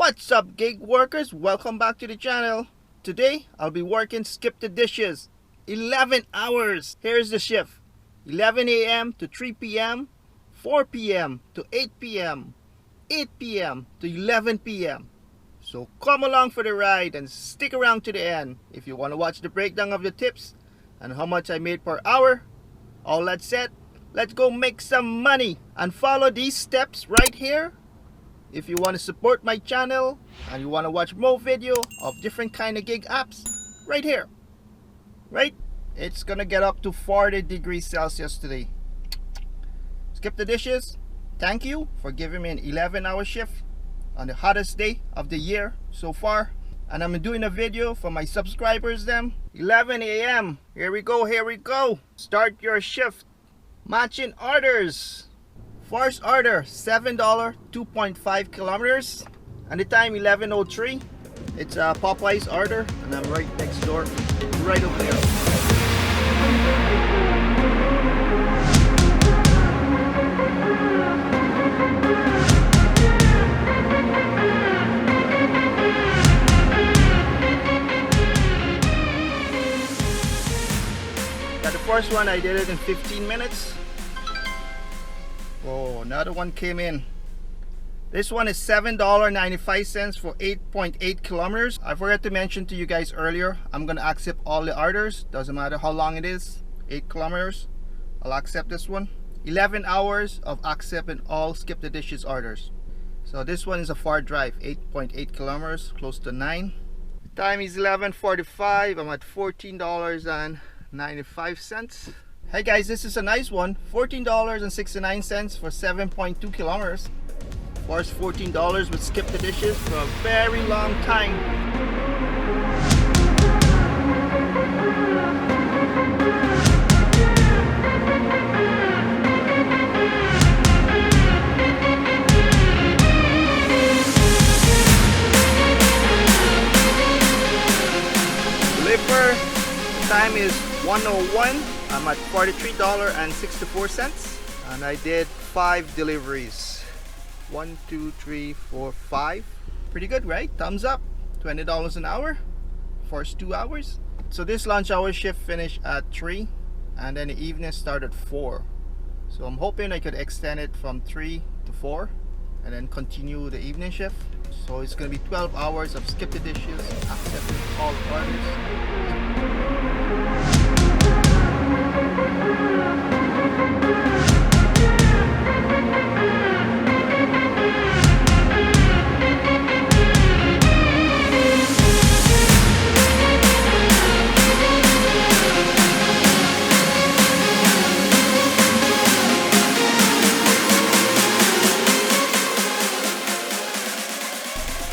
What's up, gig workers? Welcome back to the channel. Today I'll be working skip the dishes 11 hours. Here's the shift: 11 a.m. to 3 p.m., 4 p.m. to 8 p.m., 8 p.m. to 11 p.m. So come along for the ride and stick around to the end if you want to watch the breakdown of the tips and how much I made per hour. All that said, let's go make some money and follow these steps right here. If you want to support my channel and you want to watch more video of different kind of gig apps, right here, right? It's gonna get up to 40 degrees Celsius today. Skip the dishes. Thank you for giving me an 11-hour shift on the hottest day of the year so far. And I'm doing a video for my subscribers them. 11 a.m. Here we go. Start your shift. Matching orders. First order, $7, 2.5 kilometers. And the time 11:03. It's a Popeye's order, and I'm right next door, right over there. Got the first one, I did it in 15 minutes. Oh, another one came in. This one is $7.95 for 8.8 kilometers. I forgot to mention to you guys earlier, I'm gonna accept all the orders. Doesn't matter how long it is. 8 kilometers. I'll accept this one. 11 hours of accepting all skip the dishes orders. So this one is a far drive, 8.8 kilometers, close to 9. Time is 11:45. I'm at $14.95. Hey guys, this is a nice one. $14.69 for 7.2 kilometers. First $14 would skip the dishes for a very long time. Deliver. The time is 1:01. I'm at $43.64, and I did 5 deliveries. 1, 2, 3, 4, 5. Pretty good, right? Thumbs up. $20 an hour. First 2 hours. So this lunch hour shift finished at 3, and then the evening started at 4. So I'm hoping I could extend it from 3 to 4 and then continue the evening shift. So it's gonna be 12 hours of skip the dishes, accepting all orders.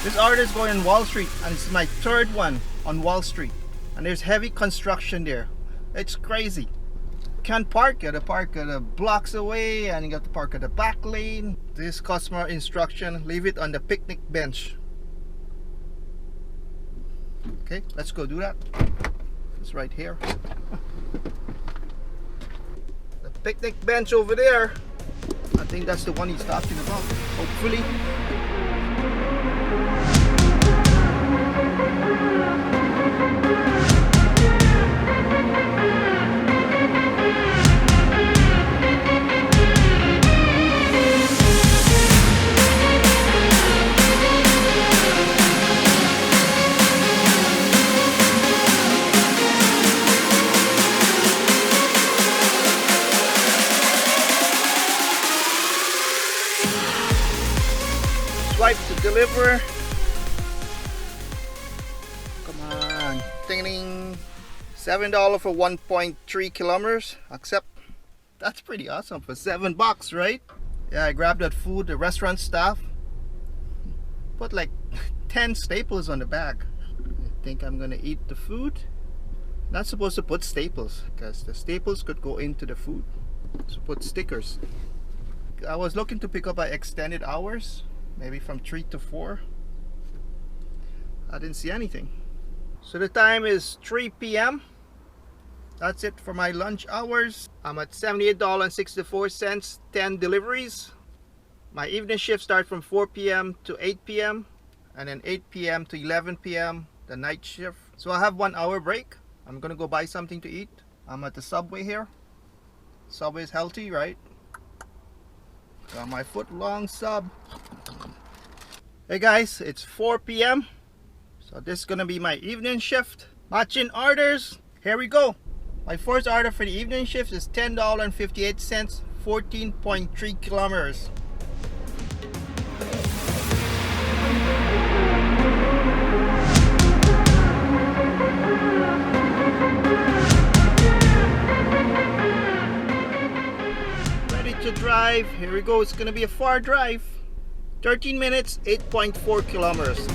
This order is going on Wall Street, and it's my 3rd one on Wall Street, and there's heavy construction there. It's crazy. Can't park. You have to park blocks away, and you got to park at the back lane. This customer instruction: leave it on the picnic bench. Okay, let's go do that. It's right here. The picnic bench over there. I think that's the one he's talking about. Hopefully. Swipe to deliver. Come on. Ding ding. $7 for 1.3 kilometers. Accept. That's pretty awesome for $7, right? Yeah, I grabbed that food. The restaurant staff put like 10 staples on the bag. I think I'm gonna eat the food. Not supposed to put staples because the staples could go into the food. So put stickers. I was looking to pick up by extended hours. Maybe from 3 to 4. I didn't see anything. So the time is 3 p.m. That's it for my lunch hours. I'm at $78.64, 10 deliveries. My evening shift starts from 4 p.m. to 8 p.m. and then 8 p.m. to 11 p.m. the night shift. So I have 1 hour break. I'm gonna go buy something to eat. I'm at the Subway here. Subway is healthy, right? Got my foot long sub. Hey guys, it's 4 p.m. So this is gonna be my evening shift. Matching orders. Here we go. My first order for the evening shift is $10.58, 14.3 kilometers. Ready to drive. Here we go. It's gonna be a far drive. 13 minutes, 8.4 kilometers.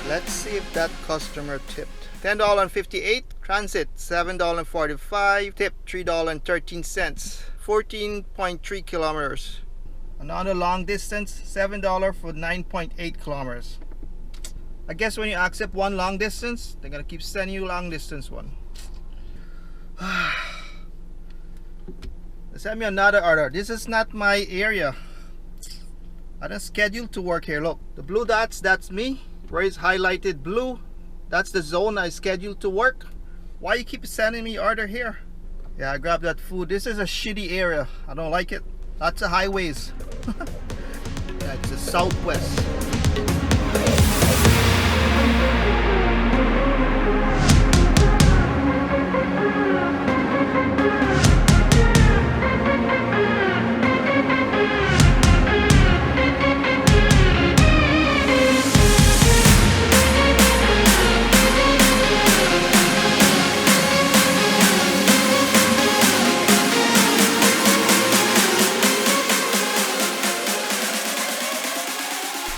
Let's see if that customer tipped. $10.58, transit $7.45, tip $3.13, 14.3 kilometers. Another long distance, $7 for 9.8 kilometers. I guess when you accept one long distance, they're gonna keep sending you long distance one. They sent me another order. This is not my area. I don't schedule to work here. Look, the blue dots, that's me. Where is highlighted blue, that's the zone I scheduled to work. Why you keep sending me order here? Yeah, I grabbed that food. This is a shitty area. I don't like it. Lots of highways. Yeah, it's the southwest.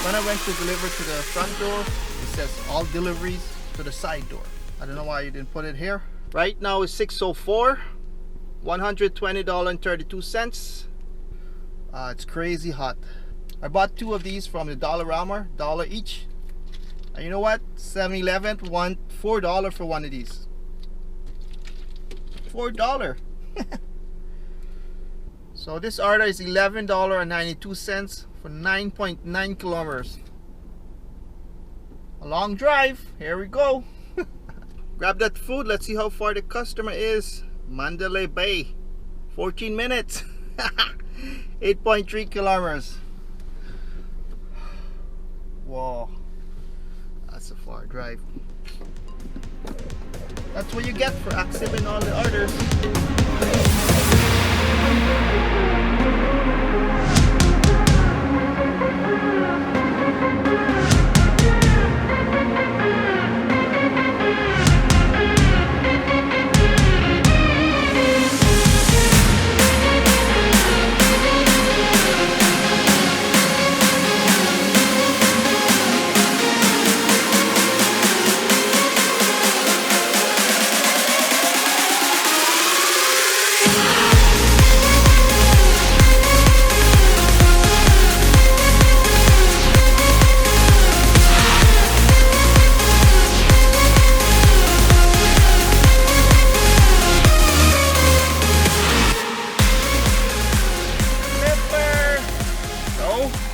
When I went to deliver to the front door, it says all deliveries to the side door. I don't know why you didn't put it here. Right now it's 6:04, $120.32. It's crazy hot. I bought 2 of these from the Dollarama, $1 each. And you know what? 7-Eleven want $4 for one of these. $4. So this order is $11.92 for 9.9 kilometers. A long drive. Here we go. Grab that food. Let's see how far the customer is. Mandalay Bay. 14 minutes. 8.3 kilometers. Whoa. That's a far drive. That's what you get for accepting all the orders.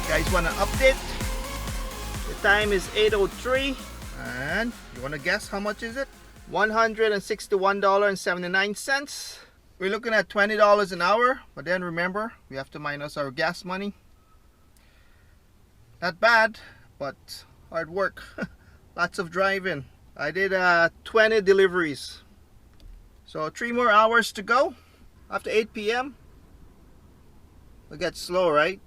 Guys want an update? The time is 8:03 and you want to guess how much is it? $161.79. We're looking at $20 an hour, but then remember we have to minus our gas money. Not bad, but hard work. Lots of driving. I did 20 deliveries, so 3 more hours to go. After 8 p.m. it'll get slow, right?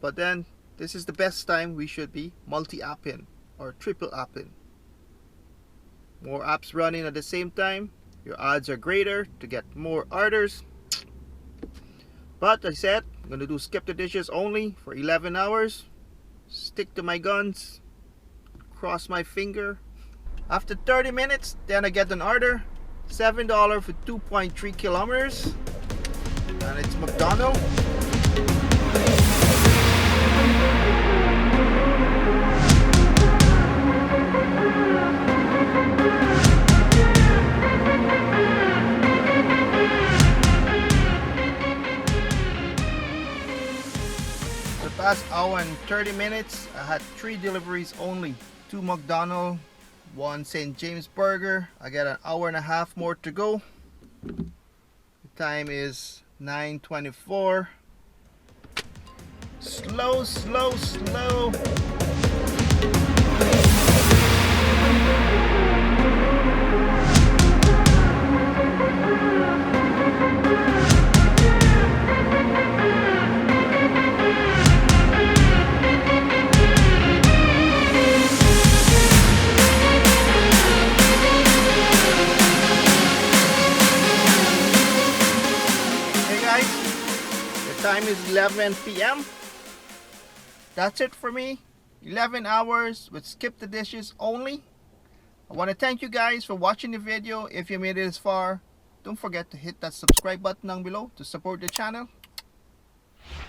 But then this is the best time we should be multi-apping or triple apping. More apps running at the same time, your odds are greater to get more orders. But I said I'm gonna do skip the dishes only for 11 hours. Stick to my guns, cross my finger. After 30 minutes, then I get an order. $7 for 2.3 kilometers. And it's McDonald's. past hour and 30 minutes, I had 3 deliveries only. 2 McDonald's, 1 St. James Burger. I got an hour and a half more to go. The time is 9:24. Slow, slow, slow. Time is 11 p.m. That's it for me. 11 hours with skip the dishes only. I want to thank you guys for watching the video. If you made it this far, don't forget to hit that subscribe button down below to support the channel.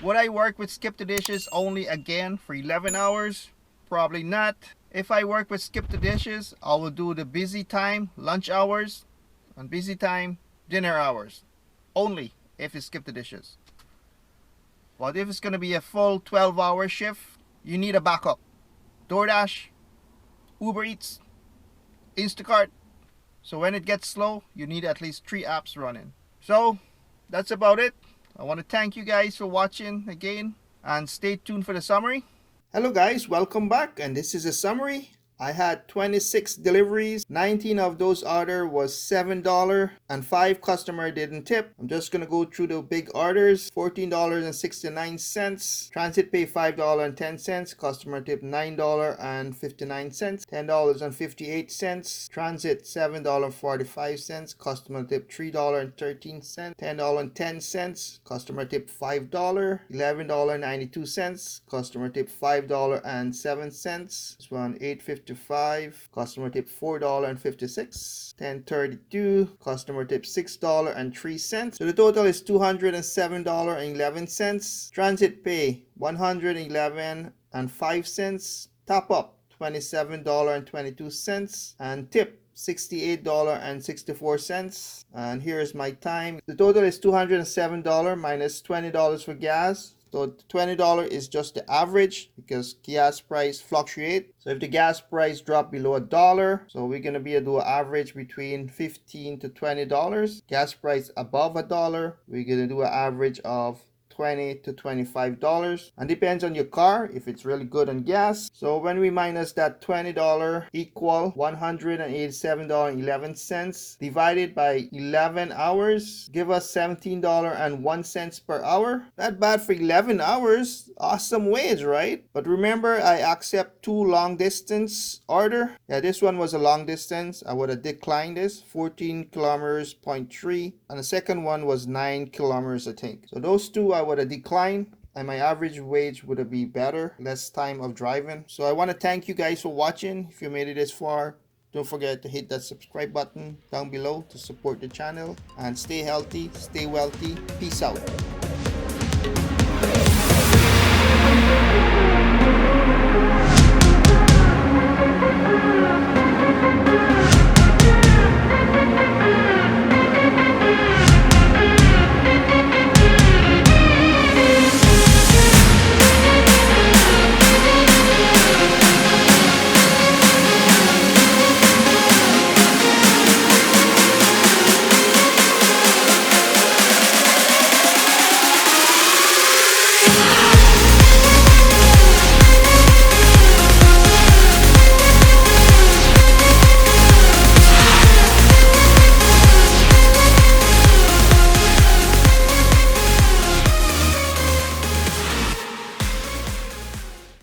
Would I work with skip the dishes only again for 11 hours? Probably not. If I work with skip the dishes, I will do the busy time, lunch hours, and busy time, dinner hours. Only if you skip the dishes. But if it's going to be a full 12-hour shift, you need a backup. DoorDash, Uber Eats, Instacart. So when it gets slow, you need at least 3 apps running. So that's about it. I want to thank you guys for watching again and stay tuned for the summary. Hello guys, welcome back, and this is a summary. I had 26 deliveries. 19 of those orders was $7 and 5 customer didn't tip. I'm just gonna go through the big orders. $14.69. Transit pay $5.10. Customer tip $9.59. $10.58. Transit $7.45. Customer tip $3.13. $10.10. Customer tip $5. $11.92. Customer tip $5.07. This one $8.55. Customer tip $4.56. 10:32. Customer tip $6.03. So the total is $207.11. Transit pay $111.05. Top up $27.22, and tip $68.64. And here's my time. The total is $207 minus $20 for gas. So $20 is just the average because gas price fluctuate. So if the gas price drop below $1, so we're gonna be able to do an average between $15 to $20. Gas price above $1, we're gonna do an average of $20 to $25, and depends on your car if it's really good on gas. So when we minus that $20 equal $187.11 divided by 11 hours, give us $17.01 per hour. Not bad for 11 hours. Awesome wage, right? But remember, I accept 2 long distance order. Yeah, this one was a long distance. I would have declined this. 14 kilometers, 0.3, and the second one was 9 kilometers, I think. So those two I would have declined, and my average wage would have been better, less time of driving. So I want to thank you guys for watching. If you made it this far, don't forget to hit that subscribe button down below to support the channel, and stay healthy, stay wealthy. Peace out.